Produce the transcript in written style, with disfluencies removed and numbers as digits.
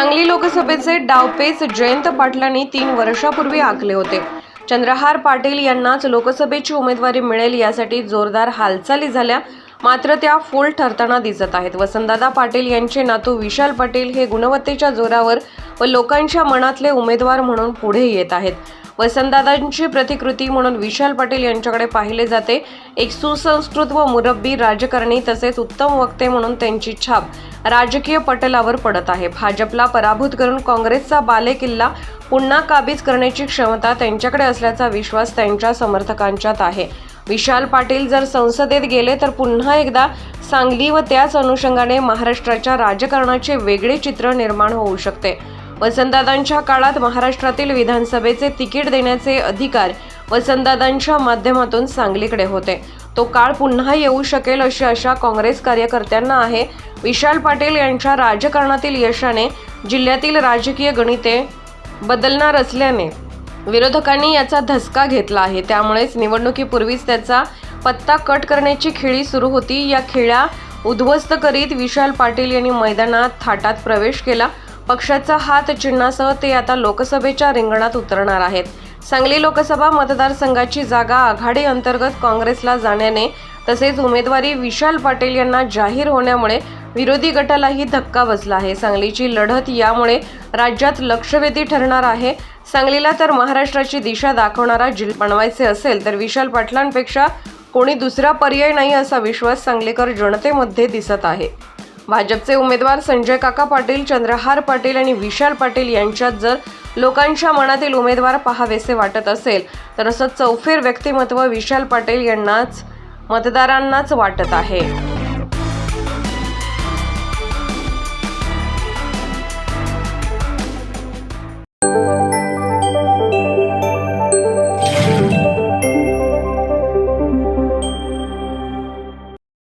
सांगली लोकसभेचे डावपेच जयंत पाटलांनी 3 वर्षापूर्वी आखले होते। चंद्रहार पाटील यांनाच लोकसभेची उमेदवारी मिळेल यासाठी जोरदार हालचाली झाल्या, मात्र त्या फूल ठरताना दिसत आहेत। वसंतदादा पाटील यांचे नातू विशाल पाटील हे गुणवत्तेच्या जोरावर व लोकांच्या मनातले उमेदवार म्हणून पुढे येत आहेत। वसंतदादांची प्रतिकृती म्हणून विशाल पाटील यांच्याकडे पाहिले जाते। एक सुसंस्कृत व मुरब्बी राजकारणी तसेच उत्तम वक्ते म्हणून त्यांची छाप राजकीय पटलावर पडत आहे। भाजपला पराभूत करून काँग्रेसचा बालेकिल्ला पुन्हा काबीज करण्याची क्षमता त्यांच्याकडे असल्याचा विश्वास त्यांच्या समर्थकांच्यात आहे। विशाल पाटील जर संसदेत गेले तर पुन्हा एकदा सांगली व त्याच अनुषंगाने महाराष्ट्राच्या राजकारणाचे वेगळे चित्र निर्माण होऊ शकते। वसंतदादांच्या काळात महाराष्ट्रातील विधानसभेचे तिकीट देण्याचे अधिकार वसंतदादांच्या माध्यमातून सांगलीकडे होते। तो काळ पुन्हा येऊ शकेल अशी आशा काँग्रेस कार्यकर्त्यांना आहे। विशाल पाटील यांच्या राजकारणातील यशाने जिल्ह्यातील राजकीय गणिते बदलणार असल्याने विरोधकांनी याचा धसका घेतला आहे। त्यामुळेच निवडणुकीपूर्वीच त्याचा पत्ता कट करण्याची खेळी सुरू होती। या खेळ्या उद्ध्वस्त करीत विशाल पाटील यांनी मैदानात थाटात प्रवेश केला। पक्षाचा हात चिन्हासह ते आता लोकसभेच्या रिंगणात उतरणार आहेत। सांगली लोकसभा मतदारसंघाची जागा आघाडी अंतर्गत काँग्रेसला जाण्याने तसेच उमेदवारी विशाल पाटील यांना जाहीर होण्यामुळे विरोधी गटालाही धक्का बसला आहे। सांगलीची लढत यामुळे राज्यात लक्षवेधी ठरणार आहे। सांगलीला तर महाराष्ट्राची दिशा दाखवणारा जिल्हा बनवायचे असेल तर विशाल पाटलांपेक्षा कोणी दुसरा पर्याय नाही असा विश्वास सांगलीकर जनतेमध्ये दिसत आहे। भाजपचे उमेदवार संजय काका पाटील, चंद्रहार पाटील आणि विशाल पाटील यांच्यात जर लोकांच्या मनातील उमेदवार पाहावेसे वाटत असेल तर असं चौफेर व्यक्तिमत्व विशाल पाटील यांनाच मतदारांनाच वाटत आहे।